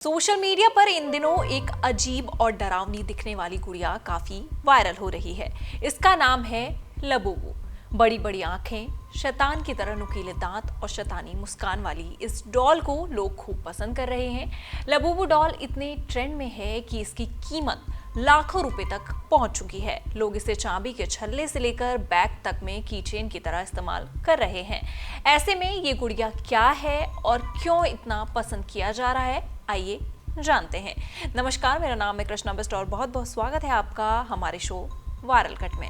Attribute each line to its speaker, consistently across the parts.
Speaker 1: Social media पर इन दिनों एक अजीब और डरावनी दिखने वाली गुड़िया काफी वायरल हो रही है। इसका नाम है लबूबू। बड़ी बड़ी आंखें, शैतान की तरह नुकीले दांत और शैतानी मुस्कान वाली इस डॉल को लोग खूब पसंद कर रहे हैं। लबूबू डॉल इतने ट्रेंड में है कि इसकी कीमत लाखों रुपए तक पहुंच चुकी है। लोग इसे चाबी के छल्ले से लेकर बैग तक में कीचेन की तरह इस्तेमाल कर रहे हैं। ऐसे में ये गुड़िया क्या है और क्यों इतना पसंद किया जा रहा है, आइए जानते हैं। नमस्कार, मेरा नाम है कृष्णा बिस्ट और बहुत बहुत स्वागत है आपका हमारे शो वायरल कट में।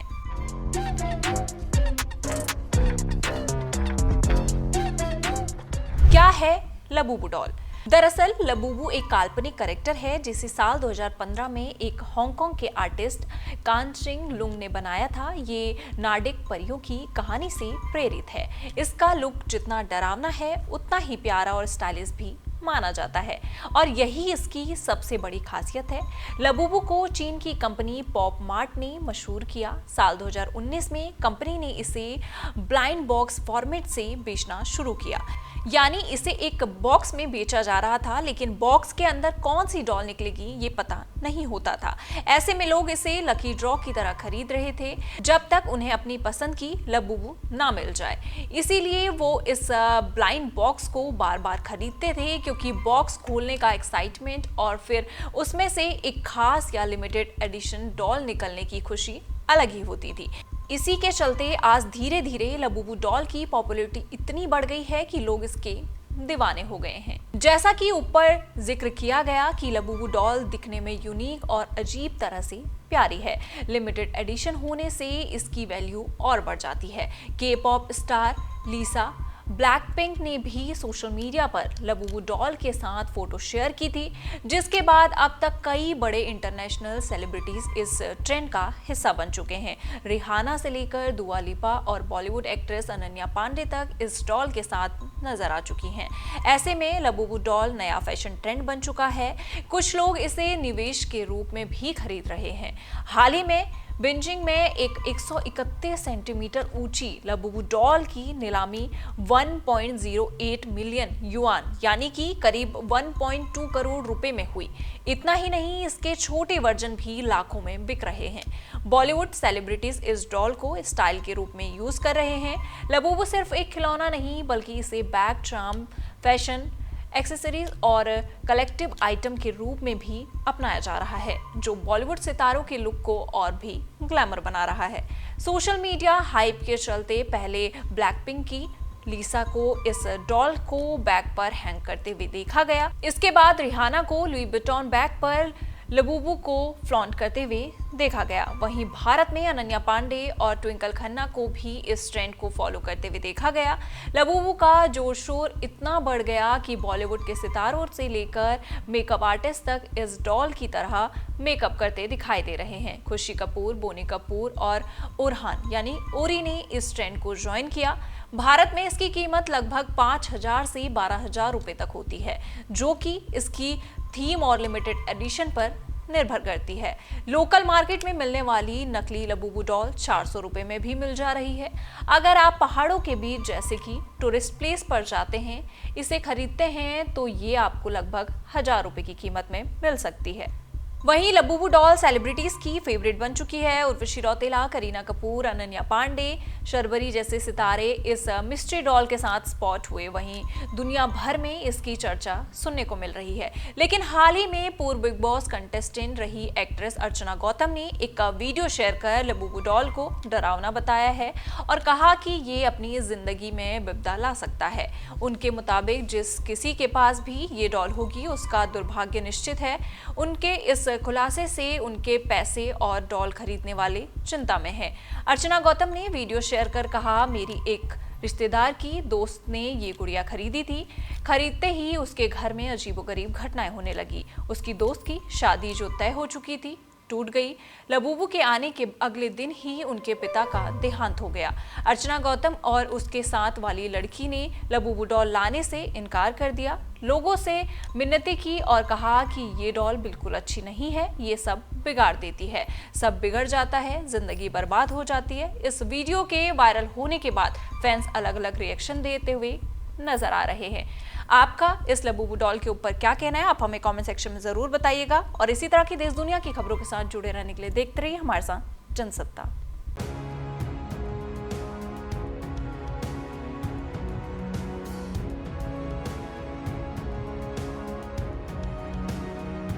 Speaker 1: क्या है लबूबू डॉल? दरअसल लबूबू एक काल्पनिक कैरेक्टर है जिसे साल 2015 में एक हांगकांग के आर्टिस्ट कांचिंग लुंग ने बनाया था। ये नार्डिक परियों की कहानी से प्रेरित है। इसका लुक जितना डरावना है उतना ही प्यारा और स्टाइलिश भी माना जाता है और यही इसकी सबसे बड़ी खासियत है। लबूबू को चीन की कंपनी पॉप मार्ट ने मशहूर किया। साल 2019 में कंपनी ने इसे ब्लाइंड बॉक्स फॉर्मेट से बेचना शुरू किया, यानी इसे एक बॉक्स में बेचा जा रहा था, लेकिन बॉक्स के अंदर कौन सी डॉल निकलेगी ये पता नहीं होता था। ऐसे में लोग इसे लकी ड्रॉ की तरह खरीद रहे थे जब तक उन्हें अपनी पसंद की लबूबू ना मिल जाए। इसीलिए वो इस ब्लाइंड बॉक्स को बार बार खरीदते थे, क्योंकि बॉक्स खोलने का एक्साइटमेंट और फिर उसमें से एक खास या लिमिटेड एडिशन डॉल निकलने की खुशी अलग ही होती थी। इसी के चलते आज धीरे धीरे लबूबू डॉल की पॉपुलैरिटी इतनी बढ़ गई है कि लोग इसके दीवाने हो गए हैं। जैसा कि ऊपर जिक्र किया गया कि लबूबू डॉल दिखने में यूनिक और अजीब तरह से प्यारी है। लिमिटेड एडिशन होने से इसकी वैल्यू और बढ़ जाती है। के पॉप स्टार लिसा ब्लैकपिंक ने भी सोशल मीडिया पर लबूबू डॉल के साथ फोटो शेयर की थी, जिसके बाद अब तक कई बड़े इंटरनेशनल सेलिब्रिटीज इस ट्रेंड का हिस्सा बन चुके हैं। रिहाना से लेकर दुआ लिपा और बॉलीवुड एक्ट्रेस अनन्या पांडे तक इस डॉल के साथ नजर आ चुकी हैं। ऐसे में लबूबू डॉल नया फैशन ट्रेंड बन चुका है। कुछ लोग इसे निवेश के रूप में भी खरीद रहे हैं। हाल ही में बीजिंग में एक 131 सेंटीमीटर ऊंची लबूबू डॉल की नीलामी 1.08 मिलियन युआन यानी कि करीब 1.2 करोड़ रुपए में हुई। इतना ही नहीं, इसके छोटे वर्जन भी लाखों में बिक रहे हैं। बॉलीवुड सेलिब्रिटीज इस डॉल को स्टाइल के रूप में यूज कर रहे हैं। लबूबू सिर्फ एक खिलौना नहीं, बल्कि इसे बैग, चार्म, फैशन एक्सेसरीज और कलेक्टिव आइटम के रूप में भी अपनाया जा रहा है, जो बॉलीवुड सितारों के लुक को और भी ग्लैमर बना रहा है। सोशल मीडिया हाइप के चलते पहले ब्लैकपिंक की लिसा को इस डॉल को बैग पर हैंग करते हुए देखा गया। इसके बाद रिहाना को लुई विटॉन बैग पर लबूबू को फ्लॉन्ट करते हुए देखा गया। वहीं भारत में अनन्या पांडे और ट्विंकल खन्ना को भी इस ट्रेंड को फॉलो करते हुए देखा गया। लबूबू का जोर शोर इतना बढ़ गया कि बॉलीवुड के सितारों से लेकर मेकअप आर्टिस्ट तक इस डॉल की तरह मेकअप करते दिखाई दे रहे हैं। खुशी कपूर, बोनी कपूर और ओरहान यानी ओरी ने इस ट्रेंड को ज्वाइन किया। भारत में इसकी कीमत लगभग 5,000 से 12,000 रुपए तक होती है, जो कि इसकी थीम और लिमिटेड एडिशन पर निर्भर करती है। लोकल मार्केट में मिलने वाली नकली लबूबू डॉल 400 रुपए में भी मिल जा रही है। अगर आप पहाड़ों के बीच जैसे कि टूरिस्ट प्लेस पर जाते हैं, इसे खरीदते हैं तो ये आपको लगभग 1,000 रुपए की कीमत में मिल सकती है। वहीं लबूबू डॉल सेलिब्रिटीज की फेवरेट बन चुकी है। उर्वशी रौतेला, करीना कपूर, अनन्या पांडे, शर्वरी जैसे सितारे इस मिस्ट्री डॉल के साथ स्पॉट हुए। वहीं दुनिया भर में इसकी चर्चा सुनने को मिल रही है। लेकिन हाल ही में पूर्व बिग बॉस कंटेस्टेंट रही एक्ट्रेस अर्चना गौतम ने एक वीडियो शेयर कर लबूबू डॉल को डरावना बताया है और कहा कि ये अपनी जिंदगी में विपदा ला सकता है। उनके मुताबिक जिस किसी के पास भी ये डॉल होगी उसका दुर्भाग्य निश्चित है। उनके इस खुलासे से उनके पैसे और डॉल खरीदने वाले चिंता में हैं। अर्चना गौतम ने वीडियो शेयर कर कहा, मेरी एक रिश्तेदार की दोस्त ने ये गुड़िया खरीदी थी। खरीदते ही उसके घर में अजीबोगरीब घटनाएं होने लगी। उसकी दोस्त की शादी जो तय हो चुकी थी टूट गई। लबूबू के आने के अगले दिन ही उनके पिता का देहांत हो गया। अर्चना गौतम और उसके साथ वाली लड़की ने लबूबू डॉल लाने से इनकार कर दिया। लोगों से मिन्नतें की और कहा कि ये डॉल बिल्कुल अच्छी नहीं है, ये सब बिगाड़ देती है, सब बिगड़ जाता है, जिंदगी बर्बाद हो जाती है। इस वीडियो के वायरल होने के बाद फैंस अलग अलग रिएक्शन देते हुए नजर आ रहे हैं। आपका इस लबूबू डॉल के ऊपर क्या कहना है, आप हमें कमेंट सेक्शन में जरूर बताइएगा। और इसी तरह की देश दुनिया की खबरों के साथ जुड़े रहने के लिए देखते रहिए हमारे साथ जनसत्ता।